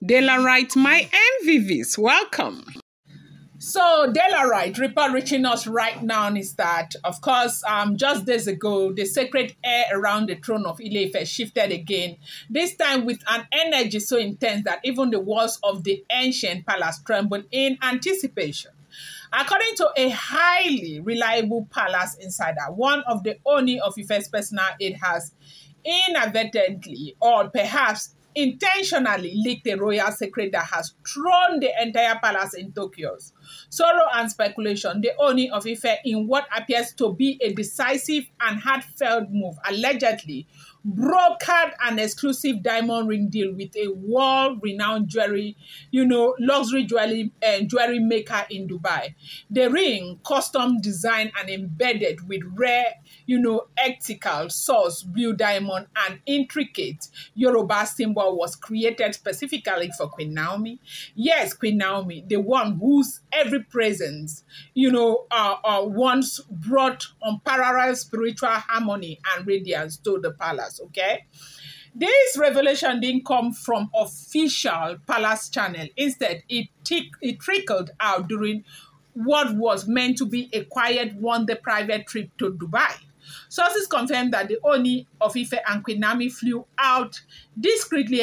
Jewellery, my MVVs, welcome. So, Jewellery, report reaching us right now is that, of course, just days ago, the sacred air around the throne of Ile-Ife shifted again, this time with an energy so intense that even the walls of the ancient palace trembled in anticipation. According to a highly reliable palace insider, one of the Ooni of Ife's personal aide has inadvertently or perhaps intentionally leaked a royal secret that has thrown the entire palace into chaos, sorrow and speculation. The Ooni of Ife, in what appears to be a decisive and heartfelt move, allegedly brokered an exclusive diamond ring deal with a world-renowned luxury jewelry maker in Dubai. The ring, custom designed and embedded with rare, ethical source blue diamond and intricate Yoruba symbol, was created specifically for Queen Naomi. Yes, Queen Naomi, the one whose every presence, once brought unparalleled spiritual harmony and radiance to the palace, okay? This revelation didn't come from official palace channel. Instead, it trickled out during what was meant to be a quiet one-day private trip to Dubai. Sources confirmed that the Ooni of Ife and Queen Naomi flew out discreetly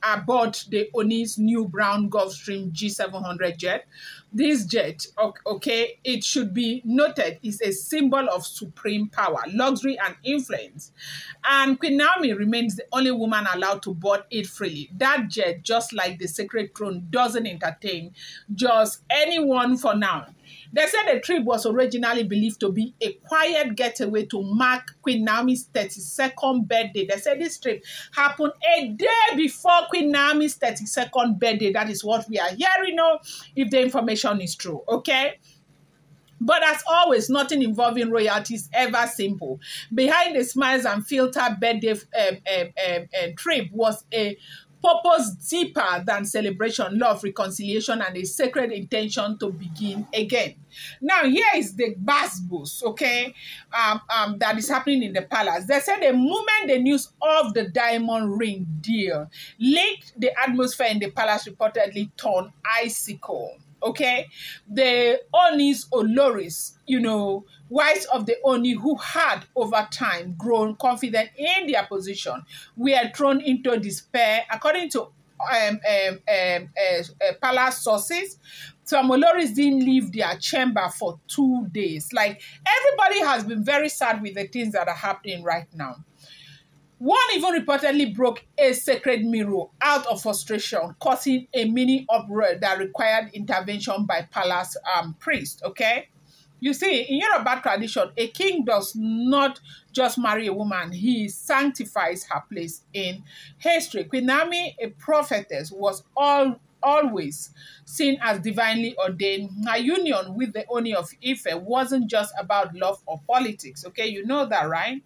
aboard the Ooni's new brown Gulfstream G700 jet. This jet, okay, it should be noted, is a symbol of supreme power, luxury, and influence. And Queen Naomi remains the only woman allowed to board it freely. That jet, just like the sacred throne, doesn't entertain just anyone for now. They said the trip was originally believed to be a quiet getaway to mark Queen Naomi's 32nd birthday. They said this trip happened a day before Queen Naomi's 32nd birthday. That is what we are hearing now, if the information is true, okay? But as always, nothing involving royalty is ever simple. Behind the smiles and filtered birthday trip was a purpose deeper than celebration, love, reconciliation, and a sacred intention to begin again. Now, here is the boost, okay, that is happening in the palace. They said the moment the news of the diamond ring deal leaked, the atmosphere in the palace reportedly turned icicle. Okay, the Ooni's Oloris, wives of the Ooni who had over time grown confident in their position, were thrown into despair. According to palace sources, some Oloris didn't leave their chamber for 2 days. Like, everybody has been very sad with the things that are happening right now. One even reportedly broke a sacred mirror out of frustration, causing a mini uproar that required intervention by palace priest, okay? You see, in Yoruba tradition, a king does not just marry a woman, he sanctifies her place in history. Queen Naomi, a prophetess, was always seen as divinely ordained. Her union with the Ooni of Ife wasn't just about love or politics, okay? You know that, right?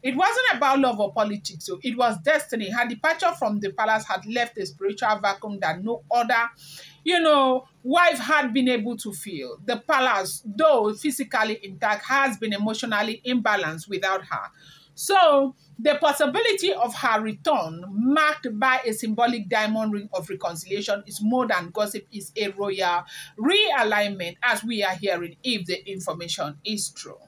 It wasn't about love or politics, so it was destiny. Her departure from the palace had left a spiritual vacuum that no other, wife had been able to fill. The palace, though physically intact, has been emotionally imbalanced without her. So, the possibility of her return, marked by a symbolic diamond ring of reconciliation, is more than gossip, is a royal realignment, as we are hearing, if the information is true.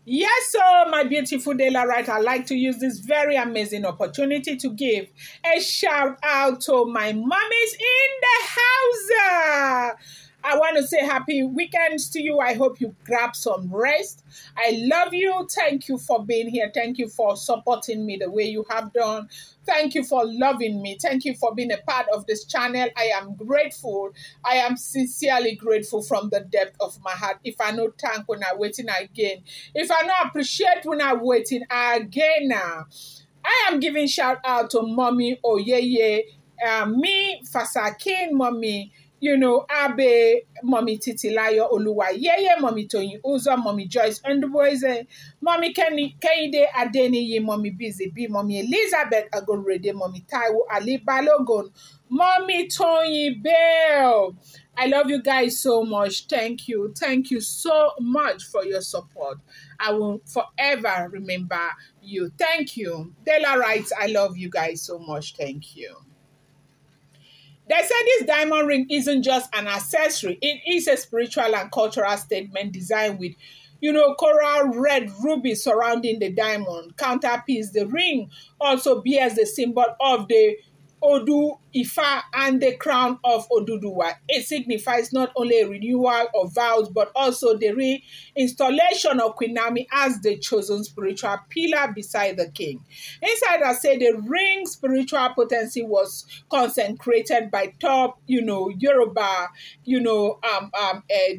Yes, so my beautiful Jewellery, I'd like to use this very amazing opportunity to give a shout out to my mommies in the house. I want to say happy weekends to you. I hope you grab some rest. I love you. Thank you for being here. Thank you for supporting me the way you have done. Thank you for loving me. Thank you for being a part of this channel. I am grateful. I am sincerely grateful from the depth of my heart. If I no thank when I'm waiting again. If I no appreciate when I'm waiting again now. I am giving shout out to Mommy Oyeye, me, Fasakin, Mommy, Abe, Mommy Titilayo Oluwayeye, Mommy Tony Uzo, Mommy Joyce Underboys, Mommy Kehinde Adeniyi, Mommy Busy B, Mommy Elizabeth Agorede, Mommy Taiwo Ali Balogun, Mommy Tony Bell. I love you guys so much. Thank you. Thank you so much for your support. I will forever remember you. Thank you. Jewellery, I love you guys so much. Thank you. They say this diamond ring isn't just an accessory. It is a spiritual and cultural statement designed with, coral red ruby surrounding the diamond counterpiece. The ring also bears the symbol of the Odu Ifa and the crown of Oduduwa. It signifies not only a renewal of vows, but also the reinstallation of Queen Naomi as the chosen spiritual pillar beside the king. Insiders say the ring's spiritual potency was consecrated by top, Yoruba,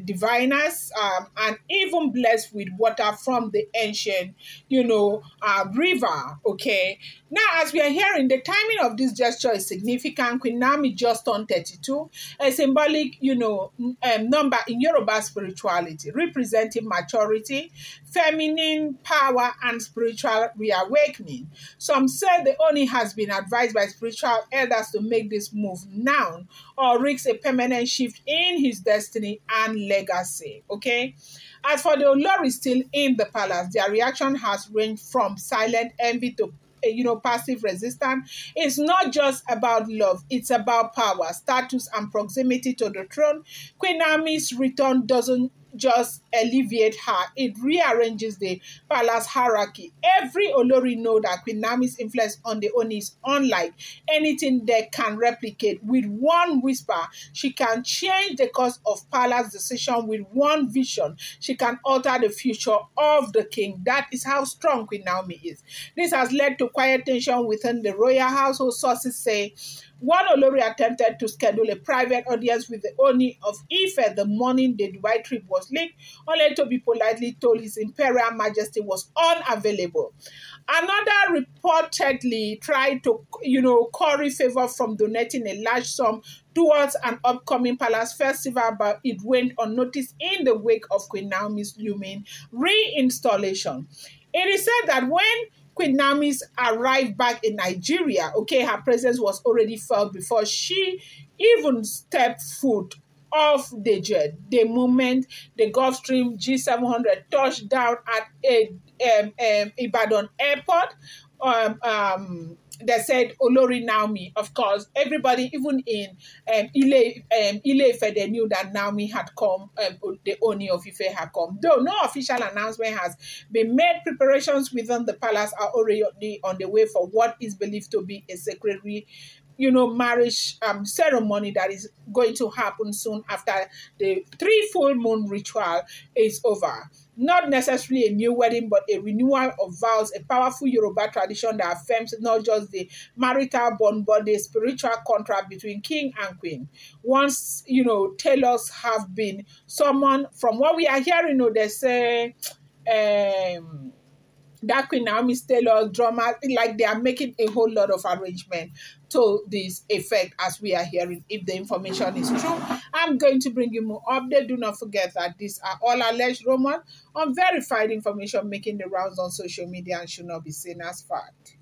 diviners, and even blessed with water from the ancient, river. Okay. Now, as we are hearing, the timing of this gesture is significant. Queen Naomi just turned 32, a symbolic, number in Yoruba spirituality, representing maturity, feminine power, and spiritual reawakening. Some say the Ooni has been advised by spiritual elders to make this move now or risk a permanent shift in his destiny and legacy. Okay. As for the Olori still in the palace, their reaction has ranged from silent envy to passive resistance. It's not just about love, it's about power, status, and proximity to the throne. Queen Naomi's return doesn't just alleviate her, it rearranges the palace hierarchy. Every Olori know that Queen Naomi's influence on the Ooni is unlike anything they can replicate. With one whisper, she can change the course of palace decision. With one vision, she can alter the future of the king. That is how strong Queen Naomi is. This has led to quiet tension within the royal household. Sources say one Olori attempted to schedule a private audience with the Ooni of Ife the morning the Dubai trip was leaked, only to be politely told His Imperial Majesty was unavailable. Another reportedly tried to, curry favor from donating a large sum towards an upcoming palace festival, but it went unnoticed in the wake of Queen Naomi's looming reinstallation. It is said that when Queen Naomi's arrived back in Nigeria, her presence was already felt before she even stepped foot off the jet. The moment the Gulfstream G700 touched down at Ibadan airport, they said Olori Naomi. Of course, everybody, even in Ile-Ife, they knew that Naomi had come, the Ooni of Ife had come. Though no official announcement has been made, preparations within the palace are already on the way for what is believed to be a sacred marriage ceremony that is going to happen soon after the 3 full moon ritual is over. Not necessarily a new wedding, but a renewal of vows, a powerful Yoruba tradition that affirms not just the marital bond, but the spiritual contract between king and queen. Once, tailors have been summoned, from what we are hearing, they say, that Queen Naomi's tailors, drummers, like they are making a whole lot of arrangement to this effect as we are hearing. If the information is true, I'm going to bring you more update. Do not forget that these are all alleged rumors, unverified information making the rounds on social media and should not be seen as fact.